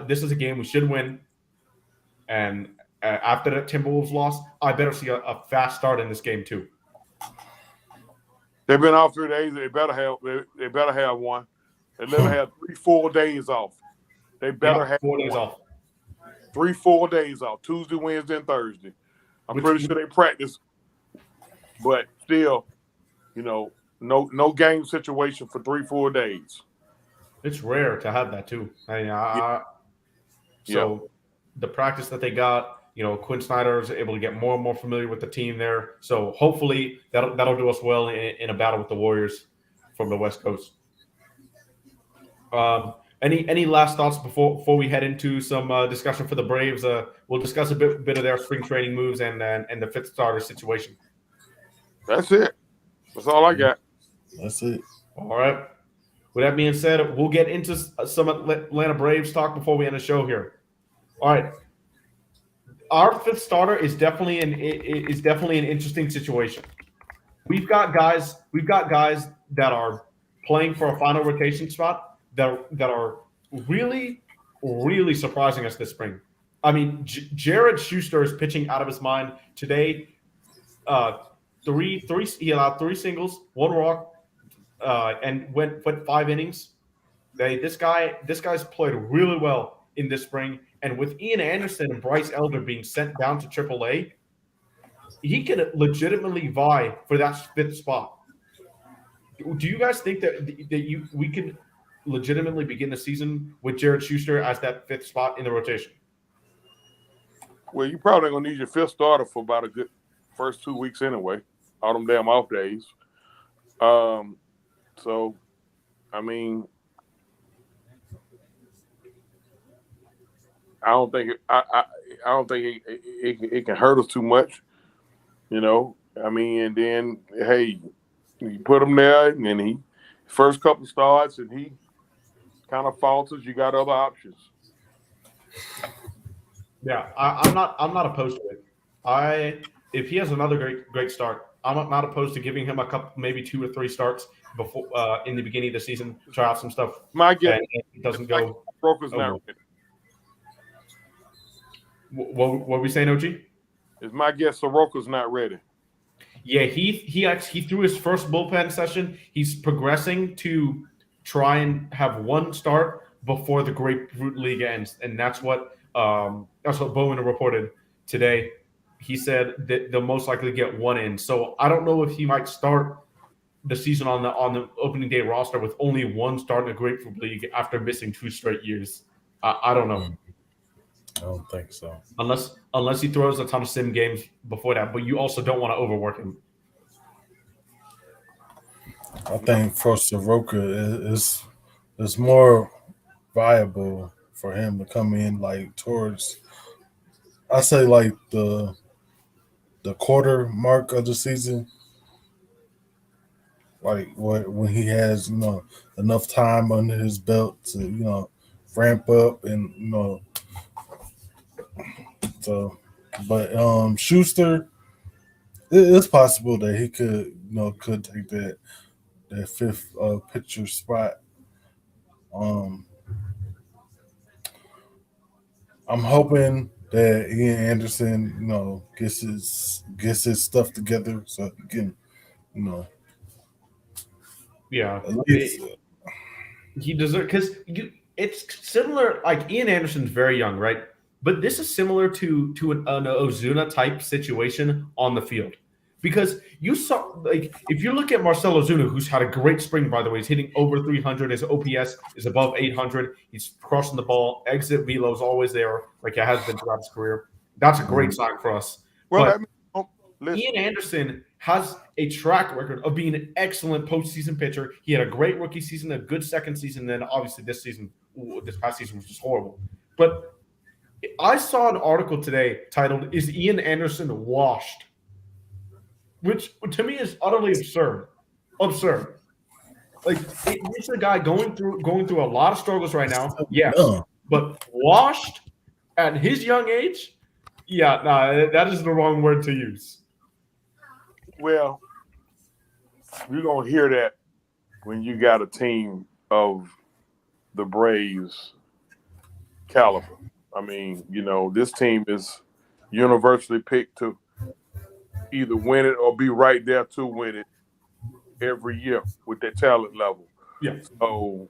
this is a game we should win. And after that Timberwolves loss, I better see a fast start in this game too. They've been off 3 days. They better have one. They better have 3 full days off. They better have 4 days off. 3 full days off. Tuesday, Wednesday, and Thursday. I'm pretty sure they practice, but still, no game situation for 3 full days. It's rare to have that too. So the practice that they got, Quinn Snyder is able to get more and more familiar with the team there. So hopefully that'll do us well in a battle with the Warriors from the West Coast. Any last thoughts before we head into some discussion for the Braves? We'll discuss a bit of their spring training moves and the fifth starter situation. That's it. That's all I got. That's it. All right. With that being said, we'll get into some Atlanta Braves talk before we end the show here. All right. Our fifth starter is definitely an interesting situation. We've got guys that are playing for a final rotation spot that are really, really surprising us this spring. I mean, Jared Schuster is pitching out of his mind today. He allowed 3 singles, 1 walk, and went 5 innings. This guy's played really well in this spring, and with Ian Anderson and Bryce Elder being sent down to AAA, he can legitimately vie for that 5th spot. Do you guys think that we can legitimately begin the season with Jared Schuster as that 5th spot in the rotation? Well, you probably gonna need your 5th starter for about a good first 2 weeks anyway. All them damn off days. So, I mean, I don't think it can hurt us too much, I mean, and then hey, you put him there, and then he first couple starts, and he kind of falters. You got other options. Yeah, I'm not opposed to it. If he has another great start, I'm not opposed to giving him a couple, maybe 2 or 3 starts before in the beginning of the season, try out some stuff. Maggiet doesn't go. Broker's not ready. What were we saying, OG? It's my guess Soroka's not ready. Yeah, he threw his first bullpen session. He's progressing to try and have 1 start before the Grapefruit League ends, and that's what Bowman reported today. He said that they'll most likely get 1 in. So I don't know if he might start the season on the opening day roster with only 1 start in the Grapefruit League after missing 2 straight years. I don't know. I don't think so. Unless he throws a ton of sim games before that, but you also don't want to overwork him. I think for Soroka, it's more viable for him to come in towards, I say the quarter mark of the season, when he has enough time under his belt to ramp up and So, but Schuster, it's possible that he could take that fifth pitcher spot. Um, I'm hoping that Ian Anderson, gets his stuff together so he can, Yeah, at least. he deserves because it's similar. Like Ian Anderson's very young, right? But this is similar to an Ozuna type situation on the field. Because you saw, like, if you look at Marcell Ozuna, who's had a great spring, by the way, he's hitting over 300. His OPS is above 800. He's crossing the ball. Exit velo is always there, like it has been throughout his career. That's a great sign for us. Well, but Ian Anderson has a track record of being an excellent postseason pitcher. He had a great rookie season, a good second season, then obviously this past season was just horrible. But I saw an article today titled, "Is Ian Anderson washed?" Which to me is utterly absurd. Absurd. Like it's a guy going through a lot of struggles right now. Yes, but washed at his young age, yeah, nah, that is the wrong word to use. Well, you're gonna hear that when you got a team of the Braves caliber. I mean, this team is universally picked to either win it or be right there to win it every year with their talent level. Yeah. So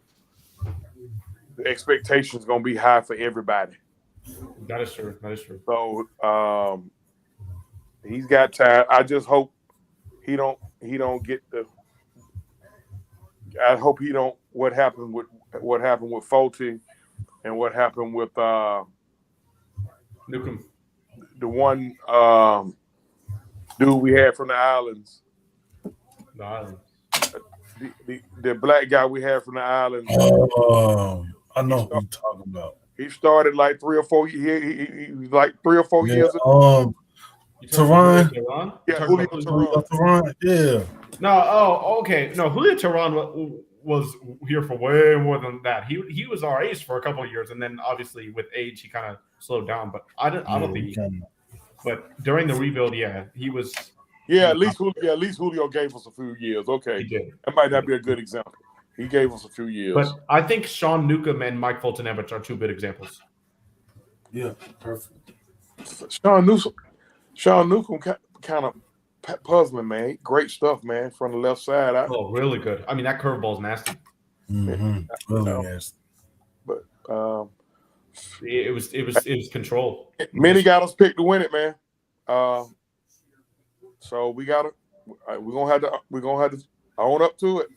the expectations going to be high for everybody. That is true. So he's got time. I just hope he don't get the. I hope he don't. What happened with Fulte and what happened with Newcomb, the one dude we had from the islands. The islands. The black guy we had from the islands. I know who you're talking about. He started like 3 or 4 years. He was like 3 or 4 years. Tehran? Yeah, Julio Tehran. Yeah. No, okay. No, Julio Tehran was here for way more than that. He was our ace for a couple of years, and then obviously with age he kind of slowed down. But I don't think. But during the rebuild, yeah, he was. Yeah, at least Julio gave us a few years. Okay, he did. That might not be a good example. He gave us a few years. But I think Sean Newcomb and Mike Fulton-Evans are two good examples. Yeah, perfect. Sean Newcomb kind of puzzling, man. Great stuff, man, from the left side. Really good. I mean, that curveball is nasty. Mm-hmm. Really nasty. But it was control. Many got us picked to win it, man. So we're gonna have to own up to it.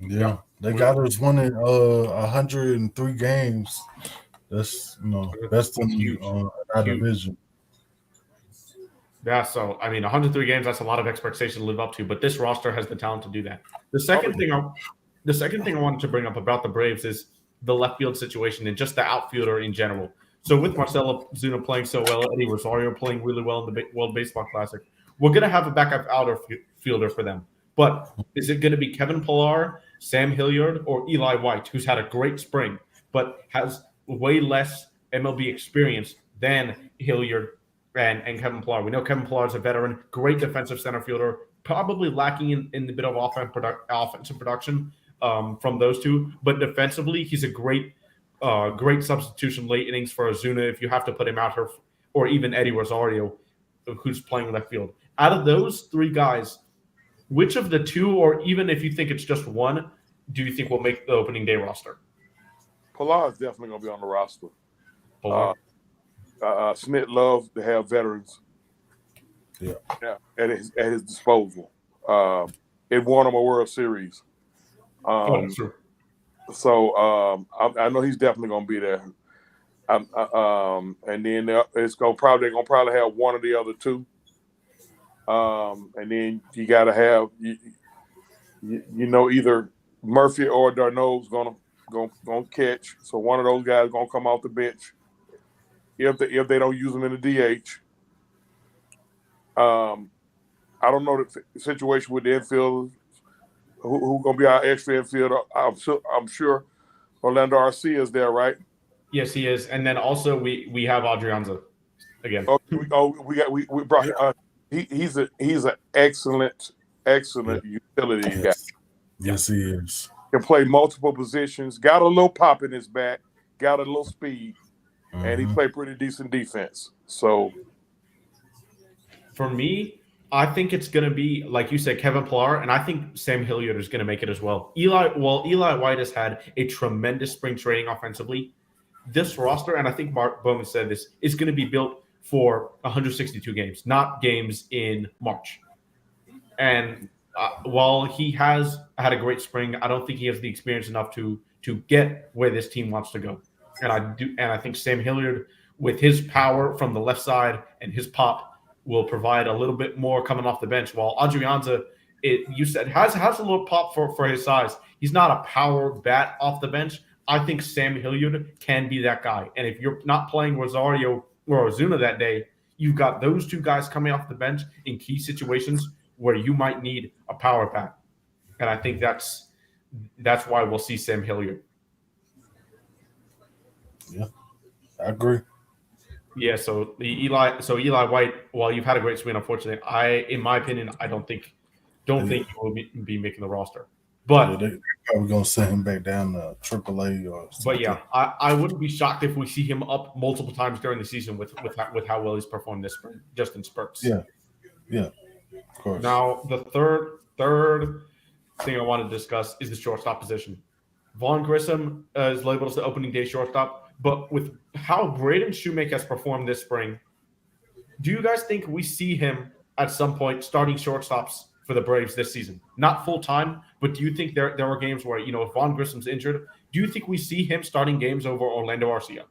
Yeah, they got us winning 103 games. That's best in our division. Yeah, so I mean, 103 games. That's a lot of expectation to live up to. But this roster has the talent to do that. The second thing I wanted to bring up about the Braves is the left field situation and just the outfielder in general. So with Marcell Ozuna playing so well, Eddie Rosario playing really well in the World Baseball Classic, we're going to have a backup outfielder for them. But is it going to be Kevin Pillar, Sam Hilliard, or Eli White, who's had a great spring, but has way less MLB experience than Hilliard and Kevin Pillar? We know Kevin Pillar is a veteran, great defensive center fielder, probably lacking in the bit of offensive production from those two. But defensively, he's a great substitution late innings for Ozuna if you have to put him out here, or even Eddie Rosario, who's playing left field. Out of those three guys, which of the two, or even if you think it's just one, do you think will make the opening day roster? Pilar is definitely going to be on the roster. Pilar. Smith loves to have veterans. Yeah, at his disposal. It won him a World Series. That's true. So I know he's definitely going to be there. And then they're going to probably have one of the other two. And then you got to have either Murphy or Darno's gonna catch. So one of those guys gonna come off the bench if they don't use him in the DH. I don't know the situation with the infielders. Who gonna be our extra infielder? I'm sure Orlando Arcia is there, right? Yes, he is. And then also we have Adrianza. again. We brought. He's an excellent utility guy. Yes, he is. Can play multiple positions. Got a little pop in his back. Got a little speed, and he played pretty decent defense. So, for me, I think it's going to be, like you said, Kevin Pillar, and I think Sam Hilliard is going to make it as well. Eli White has had a tremendous spring training offensively. This roster, and I think Mark Bowman said this, is going to be built for 162 games, not games in March. And while he has had a great spring, I don't think he has the experience enough to get where this team wants to go. And I think Sam Hilliard, with his power from the left side and his pop, will provide a little bit more coming off the bench. While Adrianza, you said, has a little pop for his size. He's not a power bat off the bench. I think Sam Hilliard can be that guy. And if you're not playing Rosario or Ozuna that day, you've got those two guys coming off the bench in key situations where you might need a power bat. And I think that's why we'll see Sam Hilliard. Yeah, I agree. Yeah, so Eli White, while you've had a great swing, unfortunately, in my opinion, I don't think he will be making the roster. But they're probably gonna send him back down to AAA or something. But yeah, I wouldn't be shocked if we see him up multiple times during the season with how well he's performed this spring, just in spurts. Yeah, of course. Now the third thing I want to discuss is the shortstop position. Vaughn Grissom is labeled as the opening day shortstop, but with how Braden Shoemake has performed this spring, do you guys think we see him at some point starting shortstops for the Braves this season? Not full time, but do you think there are games where, if Vaughn Grissom's injured, do you think we see him starting games over Orlando Arcia?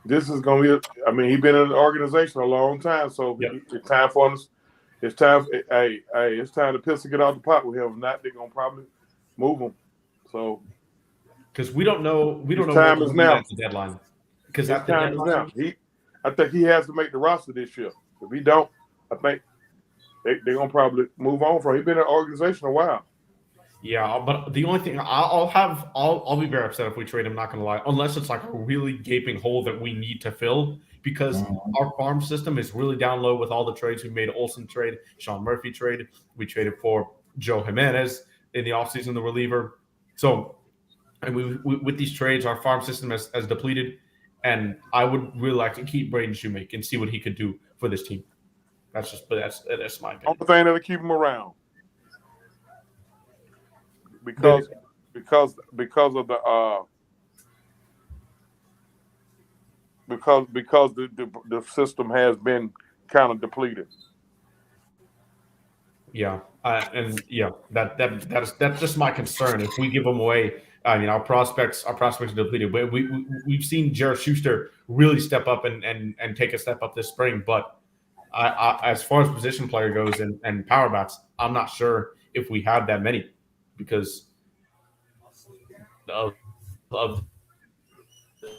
This is going to be he's been in the organization a long time, so it's time for us. It's time. It's time to piss and get out the pot with him. If not, they're going to probably move him. So, because we don't know. Time is now. At the deadline. Because that time is now. I think he has to make the roster this year. If he don't, I think they're gonna probably move on from him. He's been in the organization a while. Yeah, but the only thing I'll be very upset if we trade him. Not gonna lie, unless it's like a really gaping hole that we need to fill, because our farm system is really down low with all the trades we made. Olsen trade, Sean Murphy trade. We traded for Joe Jimenez in the offseason, the reliever. So, and we with these trades, our farm system has depleted, and I would really like to keep Braden Shoemake and see what he could do for this team. That's my opinion. Only thing that'll keep him around, because of the system has been kind of depleted. Yeah, that's just my concern. If we give them away, our prospects are depleted. We've seen Jared Schuster really step up and take a step up this spring, but I as far as position player goes and power bats, I'm not sure if we have that many because of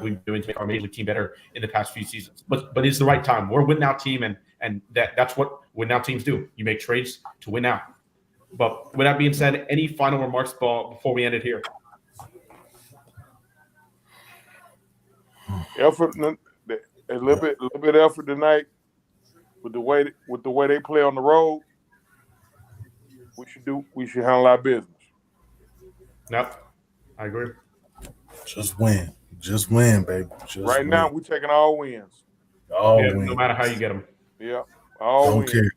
we've been doing to make our major league team better in the past few seasons. But it's the right time. We're a win now team, and that's what win now teams do. You make trades to win out. But with that being said, any final remarks before we end it here? Effort, a little bit effort tonight. With the way they play on the road, we should handle our business. Yep, I agree. Just win, baby. Right now, we're taking all wins. Wins. No matter how you get them. Yeah, all wins. Care.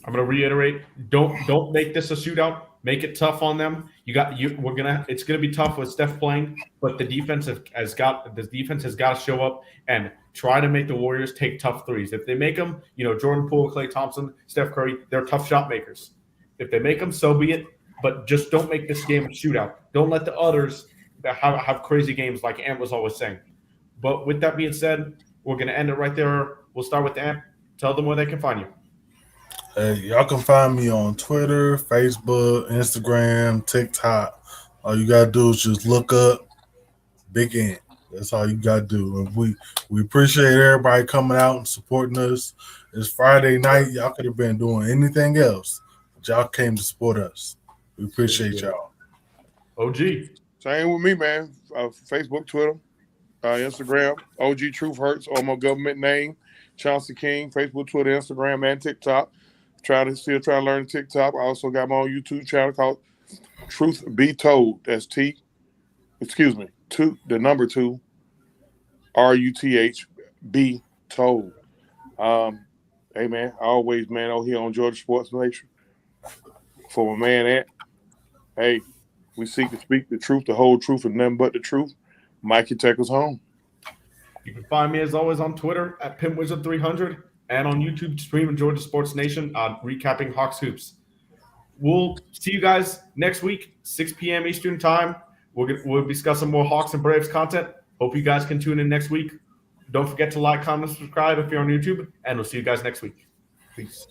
I'm gonna reiterate: don't make this a shootout. Make it tough on them. It's gonna be tough with Steph playing, but the defense has got to show up and try to make the Warriors take tough threes. If they make them, Jordan Poole, Klay Thompson, Steph Curry, they're tough shot makers. If they make them, so be it. But just don't make this game a shootout. Don't let the others have crazy games like Ant was always saying. But with that being said, we're gonna end it right there. We'll start with Ant. Tell them where they can find you. Hey, y'all can find me on Twitter, Facebook, Instagram, TikTok. All you gotta do is just look up Big Ant. That's all you gotta do. And we appreciate everybody coming out and supporting us. It's Friday night. Y'all could have been doing anything else, but y'all came to support us. We appreciate y'all. OG. Same with me, man. Facebook, Twitter, Instagram, OG Truth Hurts, or my government name, Chauncey King, Facebook, Twitter, Instagram, and TikTok. Still trying to learn TikTok. I also got my own YouTube channel called Truth Be Told. That's the number 2, RUTH, be told. Hey man, always man out here on Georgia Sports Nation. For my man Ant, hey, we seek to speak the truth, the whole truth, and nothing but the truth. Mikey, take us home. You can find me as always on Twitter at PimpWizard300 and on YouTube streaming Georgia Sports Nation recapping Hawks hoops. We'll see you guys next week, 6 p.m. Eastern time. We'll discuss some more Hawks and Braves content. Hope you guys can tune in next week. Don't forget to like, comment, subscribe if you're on YouTube, and we'll see you guys next week. Peace.